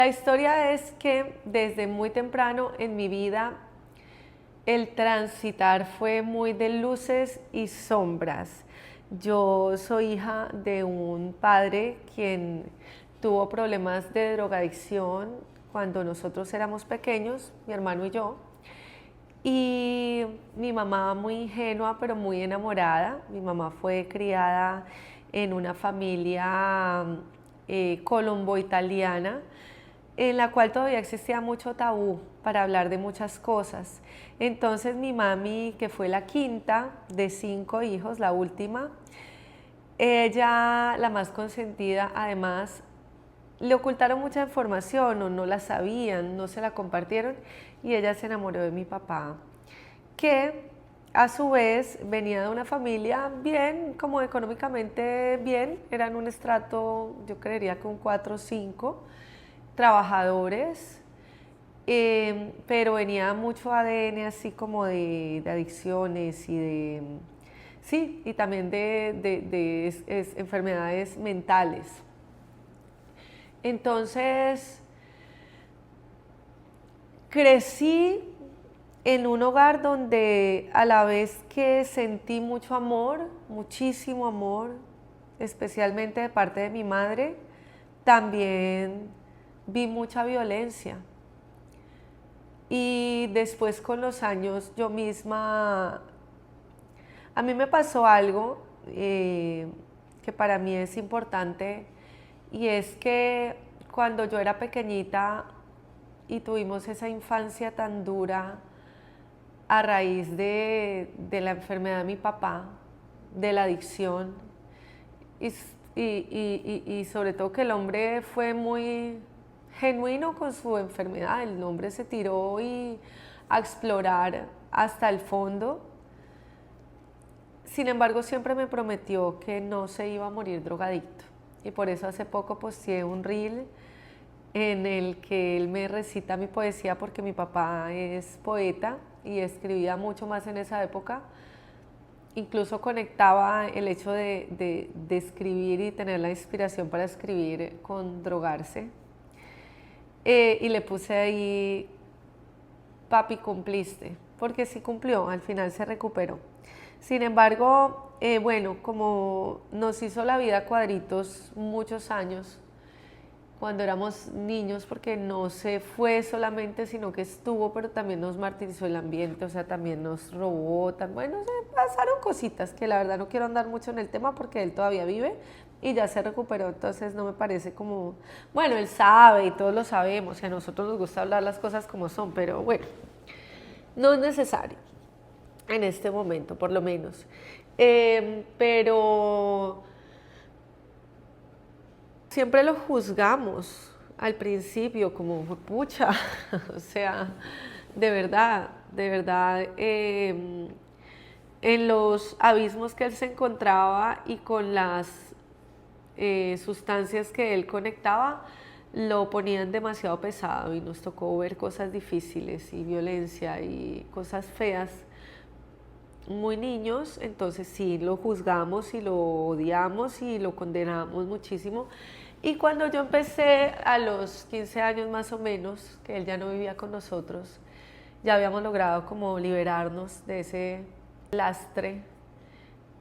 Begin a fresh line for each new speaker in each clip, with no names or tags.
La historia es que desde muy temprano en mi vida el transitar fue muy de luces y sombras. Yo soy hija de un padre quien tuvo problemas de drogadicción cuando nosotros éramos pequeños, mi hermano y yo. Y mi mamá muy ingenua pero muy enamorada. Mi mamá fue criada en una familia colombo-italiana en la cual todavía existía mucho tabú para hablar de muchas cosas. Entonces mi mami, que fue la quinta de 5 hijos, la última, ella, la más consentida, además, le ocultaron mucha información o no la sabían, no se la compartieron y ella se enamoró de mi papá, que a su vez venía de una familia bien, como económicamente bien, eran un estrato, yo creería que un 4 o 5 trabajadores, pero venía mucho ADN así como de adicciones y de, sí, y también de enfermedades mentales. Entonces, crecí en un hogar donde a la vez que sentí mucho amor, muchísimo amor, especialmente de parte de mi madre, también vi mucha violencia. Y después con los años yo misma, a mí me pasó algo que para mí es importante y es que cuando yo era pequeñita y tuvimos esa infancia tan dura a raíz de la enfermedad de mi papá, de la adicción y, y sobre todo que el hombre fue muy genuino con su enfermedad, el hombre se tiró a explorar hasta el fondo. Sin embargo, siempre me prometió que no se iba a morir drogadicto. Y por eso hace poco posteé un reel en el que él me recita mi poesía porque mi papá es poeta y escribía mucho más en esa época. Incluso conectaba el hecho de escribir y tener la inspiración para escribir con drogarse. Y le puse ahí, papi, cumpliste, porque sí cumplió, al final se recuperó. Sin embargo, bueno, como nos hizo la vida cuadritos muchos años, cuando éramos niños, porque no se fue solamente, sino que estuvo, pero también nos martirizó el ambiente, o sea, también nos robó, bueno, se pasaron cositas que la verdad no quiero andar mucho en el tema porque él todavía vive y ya se recuperó, entonces no me parece como, bueno, él sabe y todos lo sabemos, y a nosotros nos gusta hablar las cosas como son, pero bueno, no es necesario en este momento, por lo menos. Pero siempre lo juzgamos al principio como, pucha, o sea, de verdad, en los abismos que él se encontraba y con las sustancias que él conectaba, lo ponían demasiado pesado y nos tocó ver cosas difíciles y violencia y cosas feas muy niños, entonces sí lo juzgamos y lo odiamos y lo condenamos muchísimo. Y cuando yo empecé a los 15 años más o menos, que él ya no vivía con nosotros, ya habíamos logrado como liberarnos de ese lastre.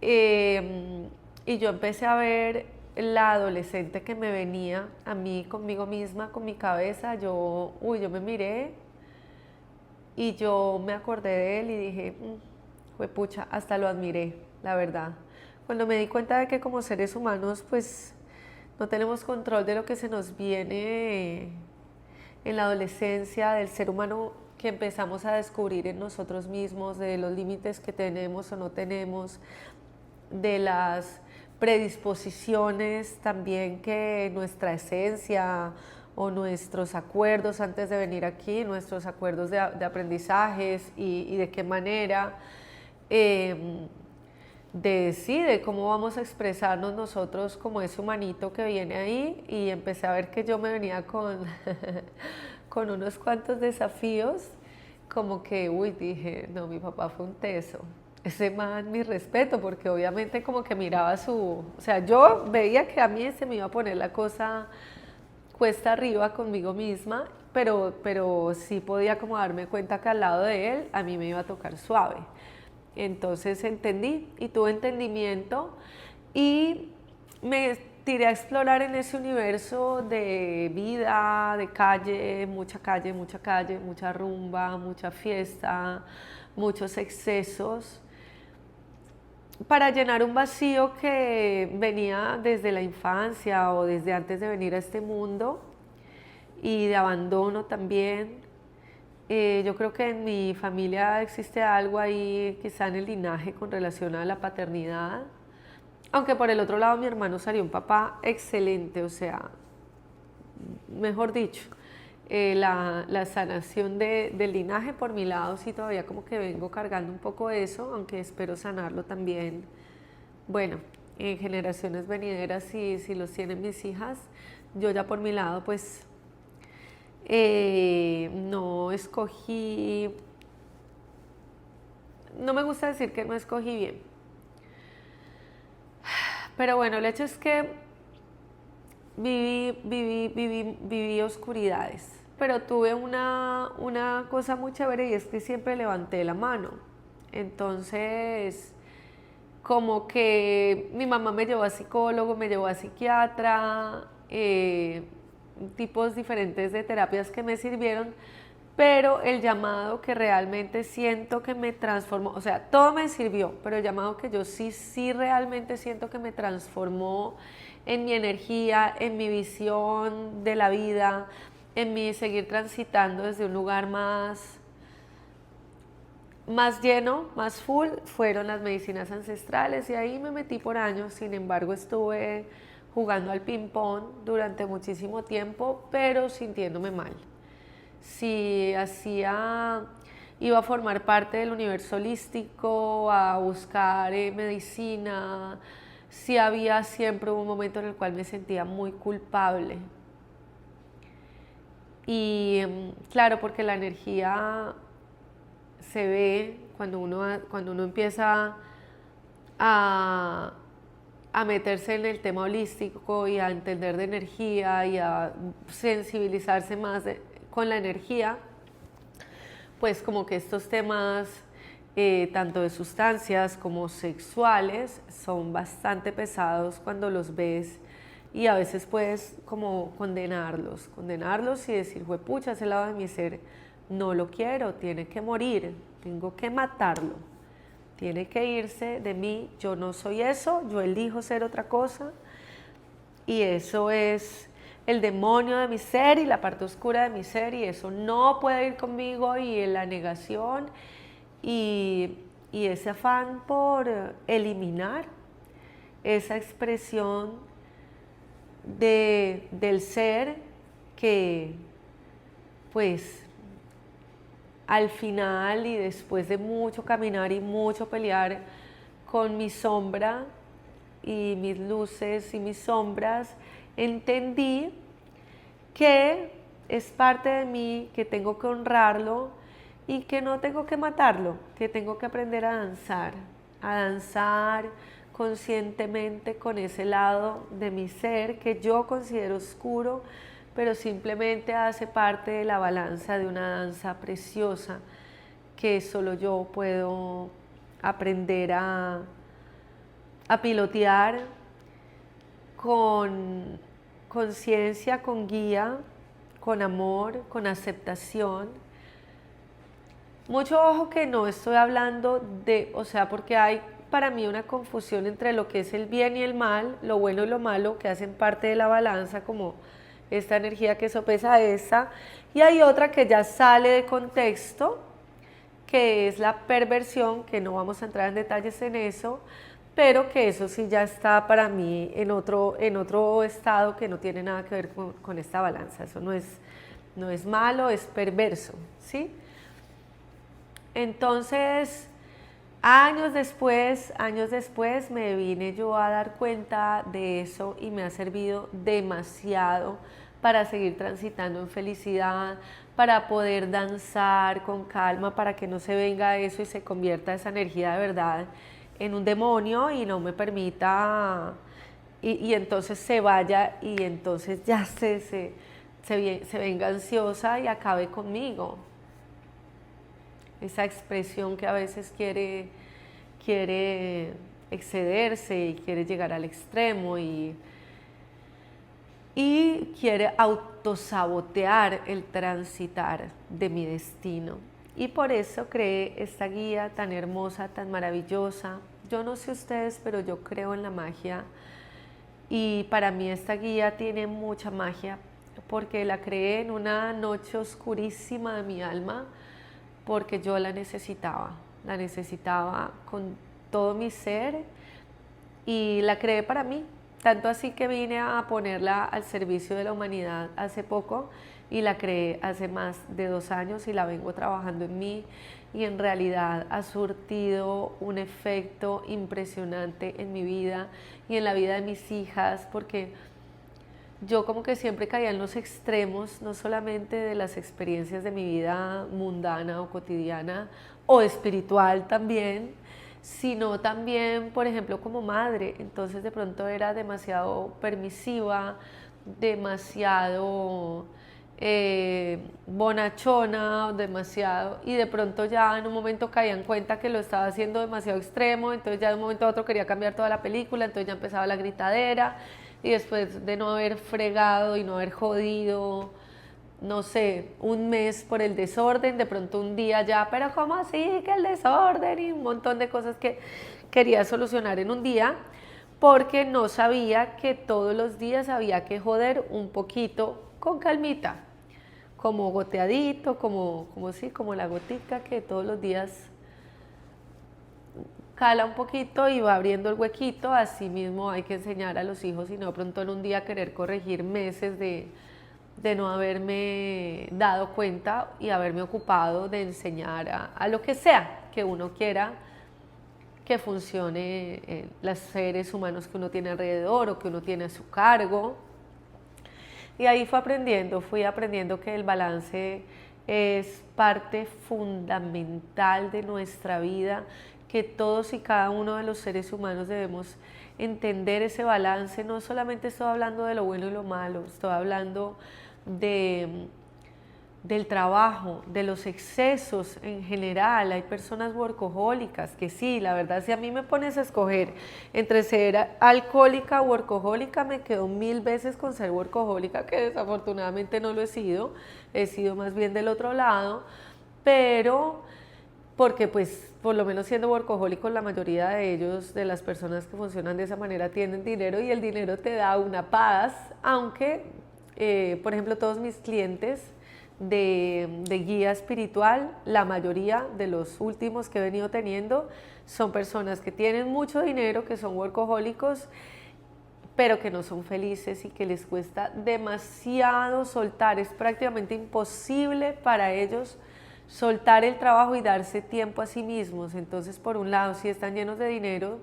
Y yo empecé a ver la adolescente que me venía a mí conmigo misma, con mi cabeza. Yo me miré y yo me acordé de él y dije, juepucha, hasta lo admiré, la verdad. Cuando me di cuenta de que como seres humanos, pues no tenemos control de lo que se nos viene en la adolescencia, del ser humano que empezamos a descubrir en nosotros mismos, de los límites que tenemos o no tenemos, de las predisposiciones también que nuestra esencia o nuestros acuerdos antes de venir aquí, nuestros acuerdos de aprendizajes y de qué manera, eh, de cómo vamos a expresarnos nosotros como ese humanito que viene ahí. Y empecé a ver que yo me venía con, con unos cuantos desafíos, como que, dije, no, mi papá fue un teso. Ese man, mi respeto, porque obviamente como que miraba o sea, yo veía que a mí se me iba a poner la cosa cuesta arriba conmigo misma, pero sí podía como darme cuenta que al lado de él a mí me iba a tocar suave. Entonces entendí y tuve entendimiento y me tiré a explorar en ese universo de vida, de calle, mucha rumba, mucha fiesta, muchos excesos, para llenar un vacío que venía desde la infancia o desde antes de venir a este mundo y de abandono también. Yo creo que en mi familia existe algo ahí, quizá en el linaje con relación a la paternidad, aunque por el otro lado mi hermano salió un papá excelente, o sea, mejor dicho, la sanación del linaje por mi lado, sí todavía como que vengo cargando un poco eso, aunque espero sanarlo también, bueno, en generaciones venideras si los tienen mis hijas. Yo ya por mi lado pues no escogí, no me gusta decir que no escogí bien, pero bueno, el hecho es que viví oscuridades, pero tuve una cosa muy chévere y es que siempre levanté la mano. Entonces, como que mi mamá me llevó a psicólogo, me llevó a psiquiatra, tipos diferentes de terapias que me sirvieron, pero el llamado que realmente siento que me transformó, o sea, todo me sirvió, pero el llamado que yo sí realmente siento que me transformó en mi energía, en mi visión de la vida, en mi seguir transitando desde un lugar más lleno, más full, fueron las medicinas ancestrales y ahí me metí por años. Sin embargo, estuve jugando al ping pong durante muchísimo tiempo, pero sintiéndome mal. Si iba a formar parte del universo holístico, a buscar medicina, si había siempre un momento en el cual me sentía muy culpable. Y claro, porque la energía se ve cuando uno empieza a, a meterse en el tema holístico y a entender de energía y a sensibilizarse más con la energía, pues como que estos temas tanto de sustancias como sexuales son bastante pesados cuando los ves y a veces puedes como condenarlos y decir, juepucha, ese lado de mi ser no lo quiero, tiene que morir, tengo que matarlo, tiene que irse de mí, yo no soy eso, yo elijo ser otra cosa y eso es el demonio de mi ser y la parte oscura de mi ser y eso no puede ir conmigo y en la negación y ese afán por eliminar esa expresión del ser que pues al final y después de mucho caminar y mucho pelear con mi sombra y mis luces y mis sombras, entendí que es parte de mí, que tengo que honrarlo y que no tengo que matarlo, que tengo que aprender a danzar conscientemente con ese lado de mi ser que yo considero oscuro, pero simplemente hace parte de la balanza de una danza preciosa que solo yo puedo aprender a pilotear con conciencia, con guía, con amor, con aceptación. Mucho ojo que no estoy hablando de, o sea, porque hay para mí una confusión entre lo que es el bien y el mal, lo bueno y lo malo, que hacen parte de la balanza, como esta energía que sopesa esa, y hay otra que ya sale de contexto, que es la perversión, que no vamos a entrar en detalles en eso, pero que eso sí ya está para mí en otro estado que no tiene nada que ver con esta balanza. Eso no es malo, es perverso, ¿sí? Entonces, años después me vine yo a dar cuenta de eso y me ha servido demasiado para seguir transitando en felicidad, para poder danzar con calma, para que no se venga eso y se convierta esa energía de verdad en un demonio y no me permita, y entonces se vaya y entonces ya se venga ansiosa y acabe conmigo. Esa expresión que a veces quiere excederse y quiere llegar al extremo y quiere autosabotear el transitar de mi destino. Y por eso creé esta guía tan hermosa, tan maravillosa. Yo no sé ustedes, pero yo creo en la magia y para mí esta guía tiene mucha magia porque la creé en una noche oscurísima de mi alma porque yo la necesitaba con todo mi ser y la creé para mí. Tanto así que vine a ponerla al servicio de la humanidad hace poco y la creé hace más de 2 años y la vengo trabajando en mí y en realidad ha surtido un efecto impresionante en mi vida y en la vida de mis hijas porque yo como que siempre caía en los extremos, no solamente de las experiencias de mi vida mundana o cotidiana o espiritual también, sino también, por ejemplo, como madre. Entonces de pronto era demasiado permisiva, demasiado bonachona, demasiado, y de pronto ya en un momento caía en cuenta que lo estaba haciendo demasiado extremo, entonces ya de un momento a otro quería cambiar toda la película, entonces ya empezaba la gritadera, y después de no haber fregado y no haber jodido, no sé, un mes por el desorden, de pronto un día ya, pero ¿cómo así que el desorden? Y un montón de cosas que quería solucionar en un día, porque no sabía que todos los días había que joder un poquito con calmita, como goteadito, como la gotica que todos los días cala un poquito y va abriendo el huequito. Así mismo hay que enseñar a los hijos y no pronto en un día querer corregir meses de no haberme dado cuenta y haberme ocupado de enseñar a lo que sea que uno quiera que funcione los seres humanos que uno tiene alrededor o que uno tiene a su cargo. Y ahí fui aprendiendo que el balance es parte fundamental de nuestra vida, que todos y cada uno de los seres humanos debemos entender ese balance. No solamente estoy hablando de lo bueno y lo malo, estoy hablando del trabajo, de los excesos en general. Hay personas workahólicas que sí, la verdad, si a mí me pones a escoger entre ser alcohólica o workahólica, me quedo 1000 veces con ser workahólica, que desafortunadamente no lo he sido más bien del otro lado, pero porque pues por lo menos siendo workahólicos la mayoría de ellos, de las personas que funcionan de esa manera, tienen dinero y el dinero te da una paz, aunque por ejemplo todos mis clientes de guía espiritual, la mayoría de los últimos que he venido teniendo son personas que tienen mucho dinero, que son workahólicos, pero que no son felices y que les cuesta demasiado soltar. Es prácticamente imposible para ellos soltar el trabajo y darse tiempo a sí mismos. Entonces, por un lado, si están llenos de dinero,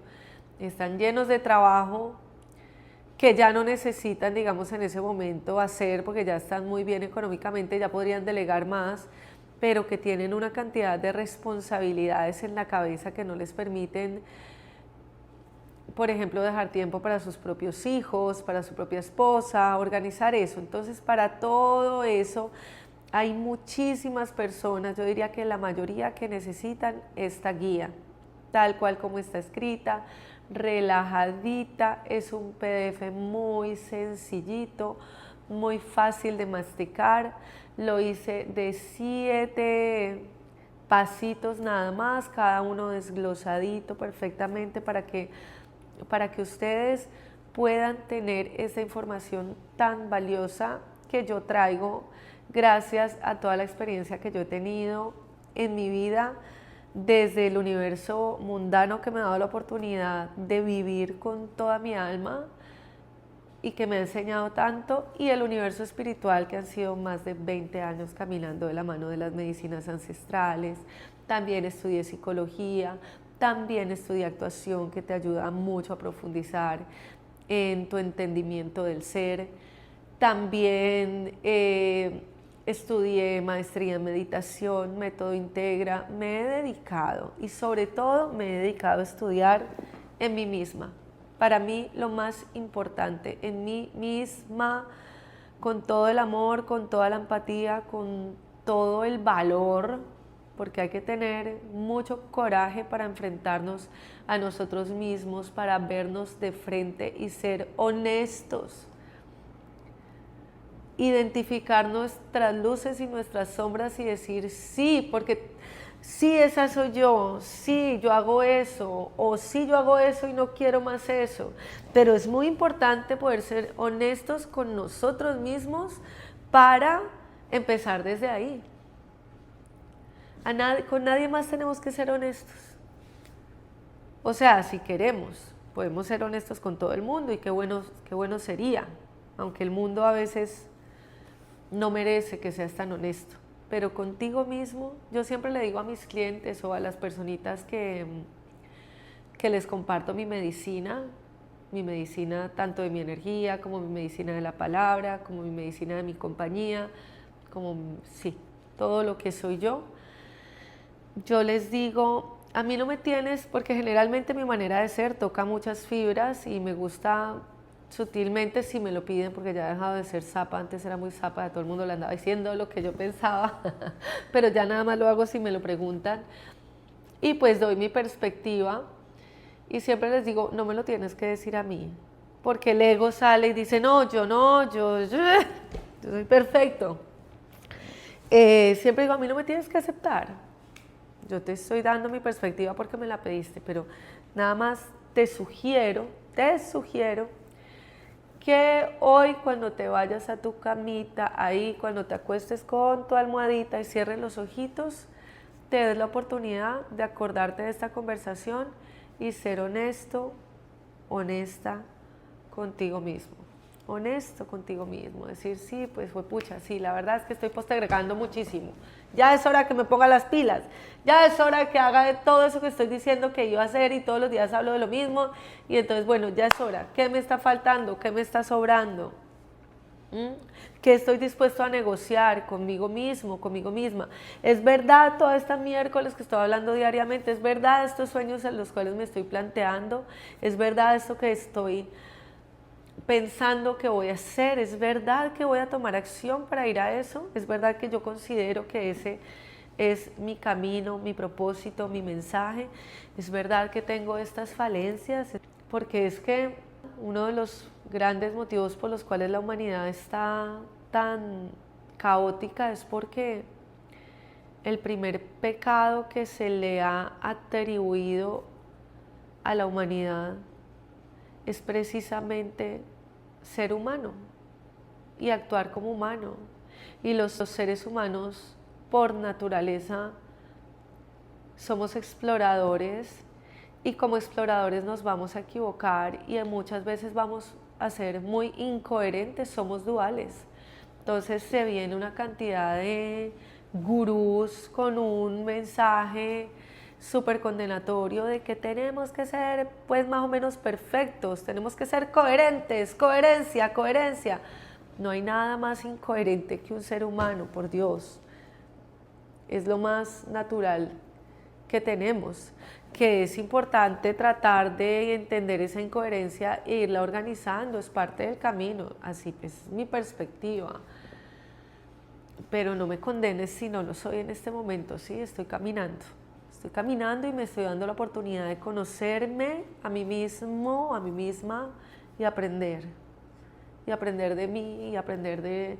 están llenos de trabajo, que ya no necesitan, digamos, en ese momento hacer, porque ya están muy bien económicamente, ya podrían delegar más, pero que tienen una cantidad de responsabilidades en la cabeza que no les permiten, por ejemplo, dejar tiempo para sus propios hijos, para su propia esposa, organizar eso. Entonces, para todo eso hay muchísimas personas, yo diría que la mayoría, que necesitan esta guía, tal cual como está escrita, relajadita. Es un PDF muy sencillito, muy fácil de masticar. Lo hice de 7 pasitos nada más, cada uno desglosadito perfectamente para que ustedes puedan tener esa información tan valiosa que yo traigo gracias a toda la experiencia que yo he tenido en mi vida, desde el universo mundano que me ha dado la oportunidad de vivir con toda mi alma y que me ha enseñado tanto, y el universo espiritual, que han sido más de 20 años caminando de la mano de las medicinas ancestrales. También estudié psicología, también estudié actuación, que te ayuda mucho a profundizar en tu entendimiento del ser. También estudié maestría en meditación, método Integra. Me he dedicado, y sobre todo me he dedicado a estudiar en mí misma. Para mí lo más importante, en mí misma, con todo el amor, con toda la empatía, con todo el valor, porque hay que tener mucho coraje para enfrentarnos a nosotros mismos, para vernos de frente y ser honestos. Identificar nuestras luces y nuestras sombras y decir sí, porque sí, esa soy yo, sí, yo hago eso, o sí, yo hago eso y no quiero más eso. Pero es muy importante poder ser honestos con nosotros mismos para empezar desde ahí. Con nadie más tenemos que ser honestos. O sea, si queremos, podemos ser honestos con todo el mundo y qué bueno sería, aunque el mundo a veces no merece que seas tan honesto. Pero contigo mismo, yo siempre le digo a mis clientes o a las personitas que les comparto mi medicina tanto de mi energía, como mi medicina de la palabra, como mi medicina de mi compañía, como sí, todo lo que soy yo. Yo les digo, a mí no me tienes, porque generalmente mi manera de ser toca muchas fibras y me gusta sutilmente si me lo piden, porque ya he dejado de ser zapa. Antes era muy zapa, a todo el mundo le andaba diciendo lo que yo pensaba, pero ya nada más lo hago si me lo preguntan. Y pues doy mi perspectiva y siempre les digo, no me lo tienes que decir a mí, porque el ego sale y dice, yo soy perfecto. Siempre digo, a mí no me tienes que aceptar. Yo te estoy dando mi perspectiva porque me la pediste, pero nada más te sugiero que hoy cuando te vayas a tu camita, ahí cuando te acuestes con tu almohadita y cierres los ojitos, te des la oportunidad de acordarte de esta conversación y ser honesto, honesta contigo mismo. Honesto contigo mismo, decir sí, pues fue pucha, sí, la verdad es que estoy postergando muchísimo, ya es hora que me ponga las pilas, ya es hora que haga de todo eso que estoy diciendo que iba a hacer y todos los días hablo de lo mismo y entonces bueno, ya es hora, ¿qué me está faltando? ¿Qué me está sobrando? ¿Qué estoy dispuesto a negociar conmigo mismo, conmigo misma? Es verdad toda esta miércoles que estoy hablando diariamente, es verdad estos sueños en los cuales me estoy planteando, es verdad esto que estoy pensando que voy a hacer, es verdad que voy a tomar acción para ir a eso, es verdad que yo considero que ese es mi camino, mi propósito, mi mensaje, es verdad que tengo estas falencias, porque es que uno de los grandes motivos por los cuales la humanidad está tan caótica es porque el primer pecado que se le ha atribuido a la humanidad es precisamente ser humano y actuar como humano. Y los seres humanos, por naturaleza, somos exploradores y como exploradores nos vamos a equivocar y muchas veces vamos a ser muy incoherentes, somos duales. Entonces se viene una cantidad de gurús con un mensaje súper condenatorio de que tenemos que ser pues más o menos perfectos, tenemos que ser coherentes, coherencia. No hay nada más incoherente que un ser humano, por Dios. Es lo más natural que tenemos, que es importante tratar de entender esa incoherencia e irla organizando, es parte del camino, así es mi perspectiva. Pero no me condenes si no lo soy en este momento, sí, estoy caminando y me estoy dando la oportunidad de conocerme a mí mismo, a mí misma y aprender de mí y aprender de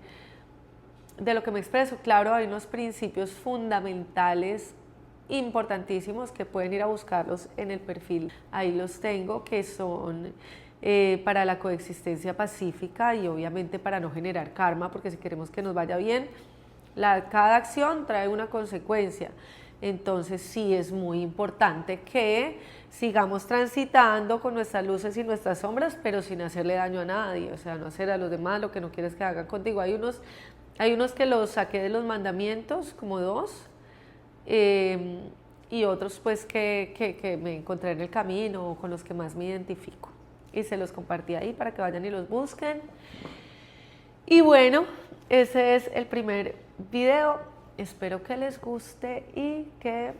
lo que me expreso. Claro, hay unos principios fundamentales importantísimos que pueden ir a buscarlos en el perfil. Ahí los tengo, que son para la coexistencia pacífica y obviamente para no generar karma, porque si queremos que nos vaya bien, cada acción trae una consecuencia. Entonces sí es muy importante que sigamos transitando con nuestras luces y nuestras sombras, pero sin hacerle daño a nadie, o sea, no hacer a los demás lo que no quieres que hagan contigo. Hay unos que los saqué de los mandamientos, como 2, y otros pues que me encontré en el camino o con los que más me identifico. Y se los compartí ahí para que vayan y los busquen. Y bueno, ese es el primer video. Espero que les guste y que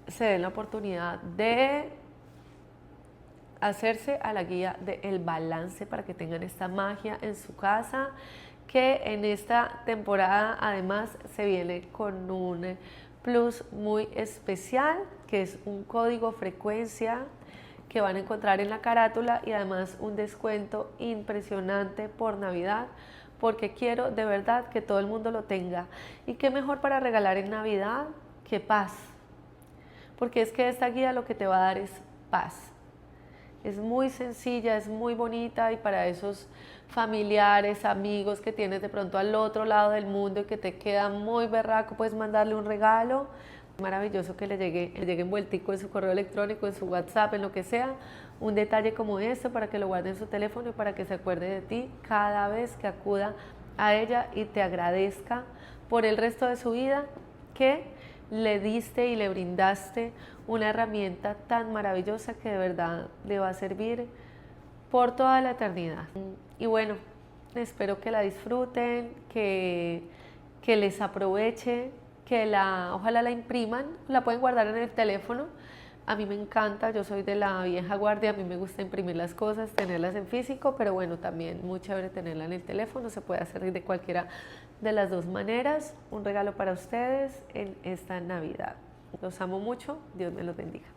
se den la oportunidad de hacerse a la guía del balance para que tengan esta magia en su casa, que en esta temporada además se viene con un plus muy especial, que es un código frecuencia que van a encontrar en la carátula y además un descuento impresionante por Navidad, porque quiero de verdad que todo el mundo lo tenga. Y qué mejor para regalar en Navidad que paz, porque es que esta guía lo que te va a dar es paz. Es muy sencilla, es muy bonita, y para esos familiares, amigos que tienes de pronto al otro lado del mundo y que te queda muy berraco, puedes mandarle un regalo maravilloso que le llegue envueltico en su correo electrónico, en su WhatsApp, en lo que sea, un detalle como este para que lo guarde en su teléfono y para que se acuerde de ti cada vez que acuda a ella y te agradezca por el resto de su vida que le diste y le brindaste una herramienta tan maravillosa que de verdad le va a servir por toda la eternidad. Y bueno, espero que la disfruten, que les aproveche, que ojalá la impriman, la pueden guardar en el teléfono. A mí me encanta, yo soy de la vieja guardia, a mí me gusta imprimir las cosas, tenerlas en físico, pero bueno, también muy chévere tenerla en el teléfono, se puede hacer de cualquiera de las dos maneras. Un regalo para ustedes en esta Navidad. Los amo mucho, Dios me los bendiga.